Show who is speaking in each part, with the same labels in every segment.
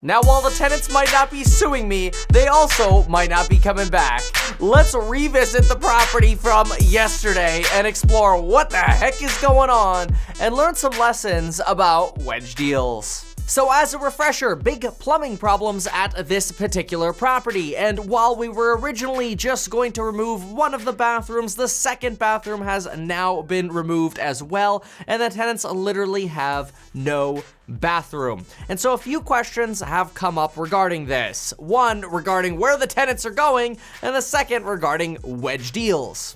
Speaker 1: Now, while the tenants might not be suing me, they also might not be coming back. Let's revisit the property from yesterday and explore what the heck is going on and learn some lessons about wedge deals. So as a refresher, big plumbing problems at this particular property, and while we were originally just going to remove one of the bathrooms, the second bathroom has now been removed as well, and the tenants literally have no bathroom. And so a few questions have come up regarding this. One, regarding where the tenants are going, and the second regarding wedge deals.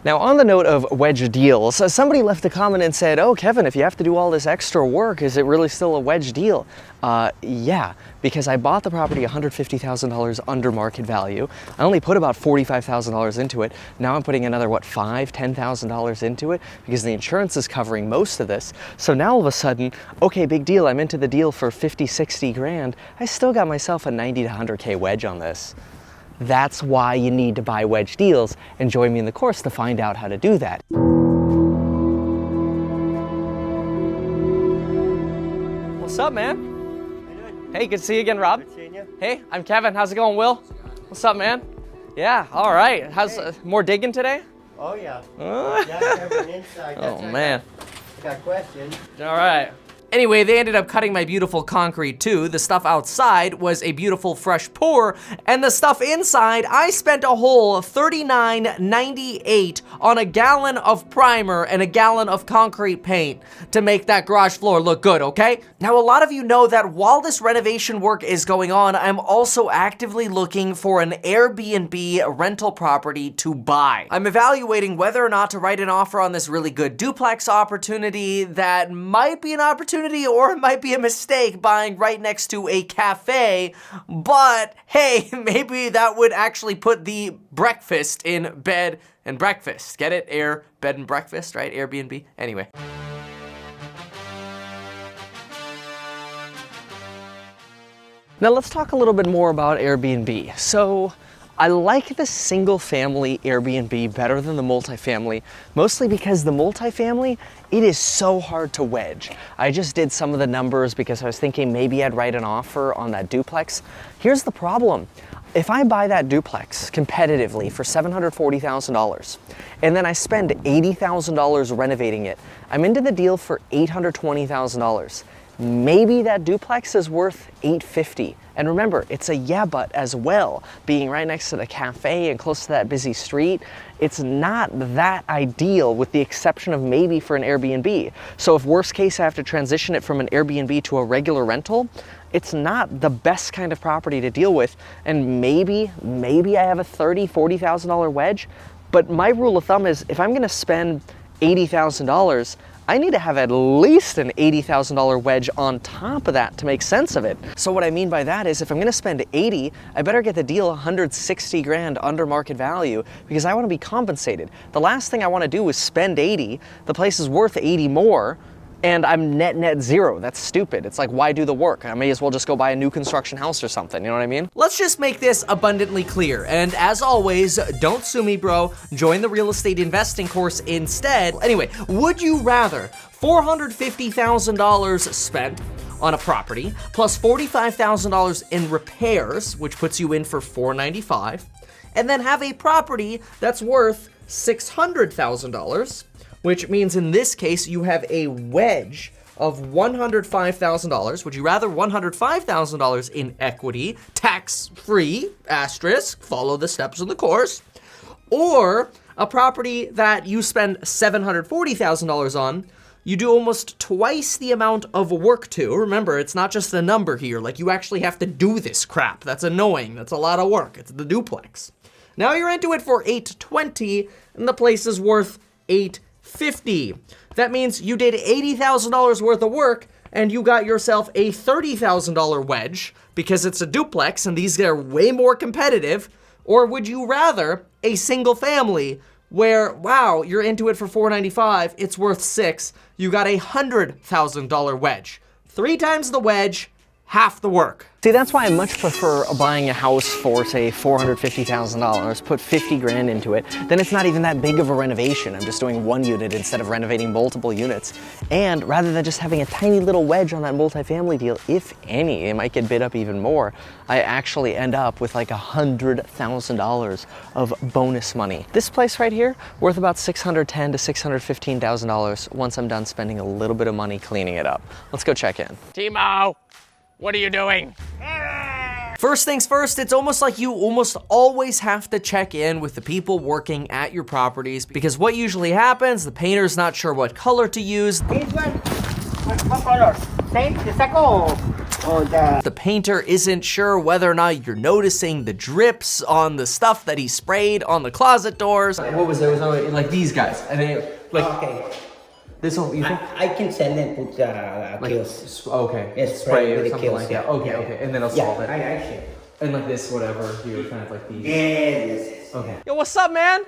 Speaker 2: Now, on the note of wedge deals, somebody left a comment and said, "Oh, Kevin, if you have to do all this extra work, is it really still a wedge deal?" Yeah, because I bought the property $150,000 under market value. I only put about $45,000 into it. Now I'm putting another, what, $10,000 into it because the insurance is covering most of this. So now all of a sudden, okay, big deal, I'm into the deal for 50, 60 grand. I still got myself a 90 to 100K wedge on this. That's why you need to buy wedge deals, and join me in the course to find out how to do that. What's up, man?
Speaker 3: How you doing?
Speaker 2: Hey, good to see you again, Rob.
Speaker 3: Good seeing you.
Speaker 2: Hey, I'm Kevin. How's it going, Will? What's up, man? Yeah, all right. How's more digging today?
Speaker 3: Oh yeah. Yeah, covering inside.
Speaker 2: Oh, man.
Speaker 3: I got questions.
Speaker 2: All right.
Speaker 1: Anyway, they ended up cutting my beautiful concrete too. The stuff outside was a beautiful fresh pour, and the stuff inside, I spent a whole $39.98 on a gallon of primer and a gallon of concrete paint to make that garage floor look good, okay? Now, a lot of you know that while this renovation work is going on, I'm also actively looking for an Airbnb rental property to buy. I'm evaluating whether or not to write an offer on this really good duplex opportunity that might be an opportunity or it might be a mistake buying right next to a cafe, but hey, maybe that would actually put the breakfast in bed and breakfast. Get it? Air, bed and breakfast, right? Airbnb. Anyway.
Speaker 2: Now let's talk a little bit more about Airbnb. So I like the single family Airbnb better than the multifamily, mostly because the multifamily, it is so hard to wedge. I just did some of the numbers because I was thinking maybe I'd write an offer on that duplex. Here's the problem. If I buy that duplex competitively for $740,000 and then I spend $80,000 renovating it, I'm into the deal for $820,000. Maybe that duplex is worth $850,000. And remember, it's a yeah but as well. Being right next to the cafe and close to that busy street, it's not that ideal with the exception of maybe for an Airbnb. So if worst case I have to transition it from an Airbnb to a regular rental, it's not the best kind of property to deal with. And maybe I have a $30,000, $40,000 wedge, but my rule of thumb is if I'm gonna spend $80,000, I need to have at least an $80,000 wedge on top of that to make sense of it. So what I mean by that is if I'm gonna spend 80, I better get the deal 160 grand under market value because I wanna be compensated. The last thing I wanna do is spend 80, the place is worth 80 more, and I'm net zero. That's stupid. It's like, why do the work? I may as well just go buy a new construction house or something, you know what I mean?
Speaker 1: Let's just make this abundantly clear, and as always, don't sue me, bro. Join the real estate investing course instead. Anyway, would you rather $450,000 spent on a property plus $45,000 in repairs, which puts you in for $495,000, and then have a property that's worth $600,000, which means in this case you have a wedge of $105,000. Would you rather $105,000 in equity, tax-free, asterisk, follow the steps of the course, or a property that you spend $740,000 on, you do almost twice the amount of work to? Remember, it's not just a number here, like you actually have to do this crap. That's annoying, that's a lot of work, it's the duplex. Now you're into it for $820,000 and the place is worth $850,000. That means you did $80,000 worth of work and you got yourself a $30,000 wedge because it's a duplex and these are way more competitive. Or would you rather a single family where, wow, you're into it for $495,000, it's worth $6,000, you got a $100,000 wedge. 3 times the wedge, half the work.
Speaker 2: See, that's why I much prefer buying a house for, say, $450,000, put 50 grand into it, then it's not even that big of a renovation. I'm just doing one unit instead of renovating multiple units. And rather than just having a tiny little wedge on that multifamily deal, if any, it might get bid up even more, I actually end up with like $100,000 of bonus money. This place right here, worth about $610,000 to $615,000 once I'm done spending a little bit of money cleaning it up. Let's go check in.
Speaker 4: Timo, what are you doing?
Speaker 1: First things first, it's almost like you almost always have to check in with the people working at your properties, because what usually happens, the painter's not sure what color to use.
Speaker 3: This one, what color? Same, the second or the...
Speaker 1: The painter isn't sure whether or not you're noticing the drips on the stuff that he sprayed on the closet doors. What was there? Was like these guys, and they like
Speaker 3: Okay.
Speaker 1: this whole. You think?
Speaker 3: I can send and put kills.
Speaker 1: Okay.
Speaker 3: Yes,
Speaker 1: spray
Speaker 3: with
Speaker 1: or
Speaker 3: the
Speaker 1: something
Speaker 3: kills,
Speaker 1: like
Speaker 3: yeah.
Speaker 1: that. Okay,
Speaker 3: Yeah.
Speaker 1: okay, and then it'll solve it.
Speaker 3: I should.
Speaker 1: And like this, whatever. You kind of like these.
Speaker 3: Yes.
Speaker 1: Okay.
Speaker 2: Yo, what's up, man?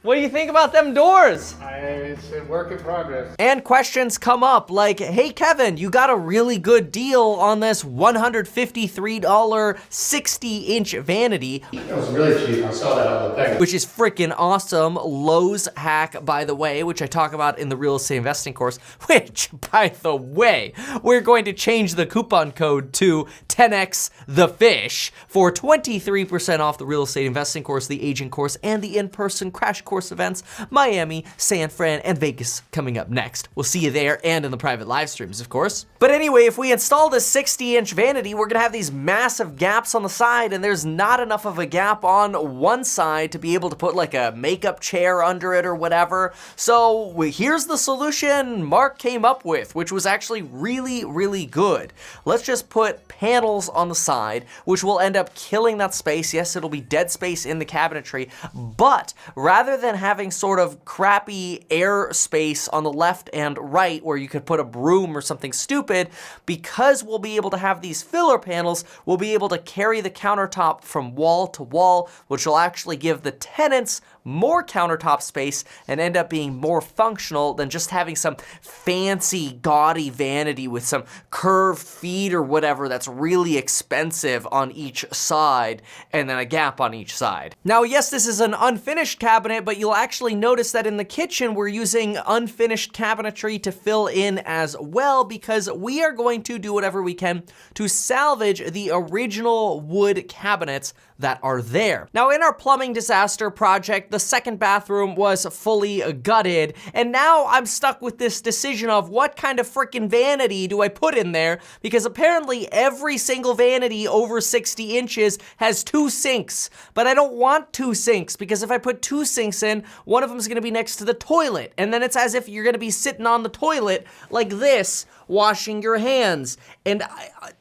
Speaker 2: What do you think about them doors?
Speaker 5: It's a work in progress.
Speaker 1: And questions come up like, hey Kevin, you got a really good deal on this $153 60-inch vanity,
Speaker 5: That was really cheap. I saw that on the thing.
Speaker 1: which is freaking awesome. Lowe's hack, by the way, which I talk about in the real estate investing course, which, by the way, we're going to change the coupon code to 10x the fish for 23% off the real estate investing course, the agent course, and the in-person crash course events, Miami, San Fran, and Vegas coming up next. We'll see you there and in the private live streams, of course. But anyway, if we install this 60-inch vanity, we're gonna have these massive gaps on the side, and there's not enough of a gap on one side to be able to put like a makeup chair under it or whatever. So here's the solution Mark came up with, which was actually really, really good. Let's just put panels on the side, which will end up killing that space. Yes, it'll be dead space in the cabinetry, but rather than having sort of crappy air space on the left and right where you could put a broom or something stupid, because we'll be able to have these filler panels, we'll be able to carry the countertop from wall to wall, which will actually give the tenants more countertop space and end up being more functional than just having some fancy, gaudy vanity with some curved feet or whatever that's really expensive on each side, and then a gap on each side. Now, yes, this is an unfinished cabinet, but you'll actually notice that in the kitchen, we're using unfinished cabinetry to fill in as well, because we are going to do whatever we can to salvage the original wood cabinets that are there. Now, in our plumbing disaster project, the second bathroom was fully gutted, and now I'm stuck with this decision of what kind of freaking vanity do I put in there, because apparently every single vanity over 60 inches has 2 sinks, but I don't want 2 sinks, because if I put 2 sinks in, one of them is gonna be next to the toilet, and then it's as if you're gonna be sitting on the toilet like this, washing your hands, and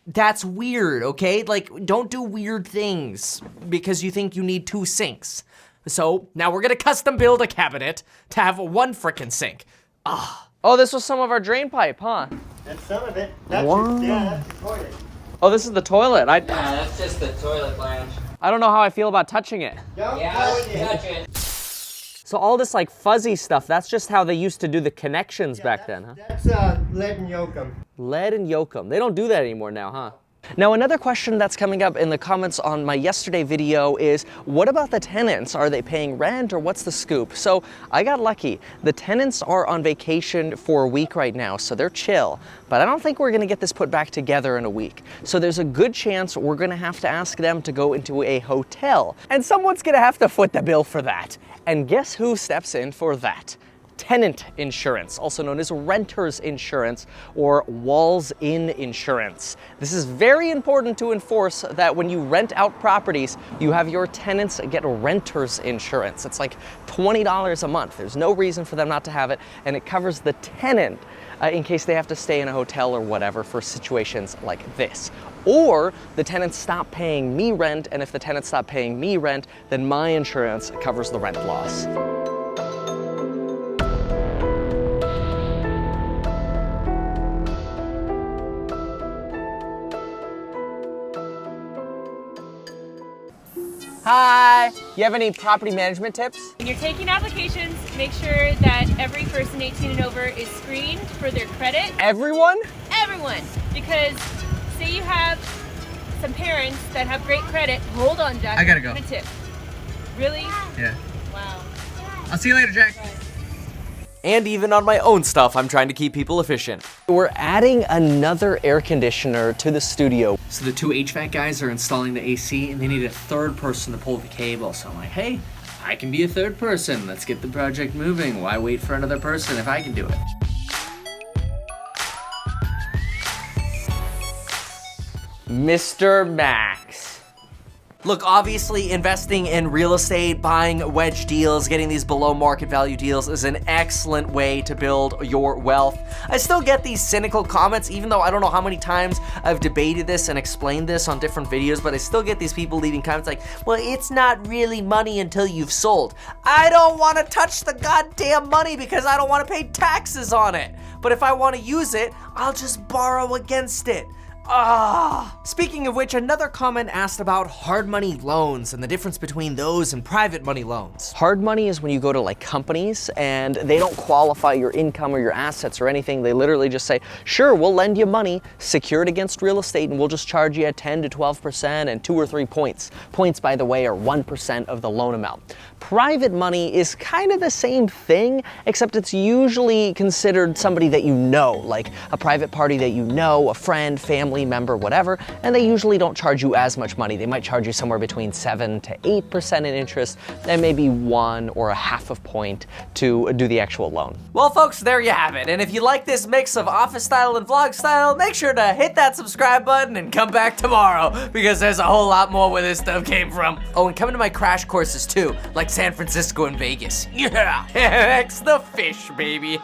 Speaker 1: that's weird, okay? Like, don't do weird things because you think you need 2 sinks. So now we're gonna custom build a cabinet to have 1 frickin' sink.
Speaker 2: Oh, this was some of our drain pipe, huh?
Speaker 3: That's some of it. That's
Speaker 2: Wow.
Speaker 3: yeah, that's the toilet.
Speaker 2: Oh, this is the toilet.
Speaker 6: Yeah, that's just the toilet lounge.
Speaker 2: I don't know how I feel about touching it.
Speaker 3: Don't
Speaker 6: Yeah,
Speaker 3: touch it.
Speaker 6: touch it.
Speaker 2: So all this like fuzzy stuff, that's just how they used to do the connections back then, huh?
Speaker 3: That's lead and yokum.
Speaker 2: Lead and yokum. They don't do that anymore now, huh? Now, another question that's coming up in the comments on my yesterday video is, what about the tenants? Are they paying rent or what's the scoop? So I got lucky. The tenants are on vacation for a week right now, so they're chill. But I don't think we're gonna get this put back together in a week. So there's a good chance we're gonna have to ask them to go into a hotel. And someone's gonna have to foot the bill for that. And guess who steps in for that? Tenant insurance, also known as renter's insurance or walls-in insurance. This is very important to enforce, that when you rent out properties, you have your tenants get renter's insurance. It's like $20 a month. There's no reason for them not to have it, and it covers the tenant in case they have to stay in a hotel or whatever for situations like this. Or the tenants stop paying me rent, and if the tenants stop paying me rent, then my insurance covers the rent loss. Hi, you have any property management tips?
Speaker 7: When you're taking applications, make sure that every person 18 and over is screened for their credit.
Speaker 2: Everyone?
Speaker 7: Everyone, because say you have some parents that have great credit. Hold on, Jack.
Speaker 2: I gotta go.
Speaker 7: I'm gonna tip. Really?
Speaker 2: Yeah.
Speaker 7: Wow.
Speaker 2: I'll see you later, Jack.
Speaker 1: And even on my own stuff, I'm trying to keep people efficient.
Speaker 2: We're adding another air conditioner to the studio.
Speaker 1: So the two HVAC guys are installing the AC and they need a third person to pull the cable. So I'm like, hey, I can be a third person. Let's get the project moving. Why wait for another person if I can do it? Mr. Max. Look, obviously investing in real estate, buying wedge deals, getting these below market value deals is an excellent way to build your wealth. I still get these cynical comments, even though I don't know how many times I've debated this and explained this on different videos, but I still get these people leaving comments like, well, it's not really money until you've sold. I don't want to touch the goddamn money because I don't want to pay taxes on it. But if I want to use it, I'll just borrow against it. Speaking of which, another comment asked about hard money loans and the difference between those and private money loans.
Speaker 2: Hard money is when you go to like companies and they don't qualify your income or your assets or anything. They literally just say, sure, we'll lend you money, secure it against real estate, and we'll just charge you at 10 to 12% and 2 or 3 points. Points, by the way, are 1% of the loan amount. Private money is kind of the same thing, except it's usually considered somebody that you know, like a private party that you know, a friend, family member, whatever, and they usually don't charge you as much money. They might charge you somewhere between 7 to 8% in interest, and maybe 1 or a half of point to do the actual loan.
Speaker 1: Well, folks, there you have it. And if you like this mix of office style and vlog style, make sure to hit that subscribe button and come back tomorrow, because there's a whole lot more where this stuff came from. Oh, and come to my crash courses too, like San Francisco and Vegas. Yeah, X the fish, baby.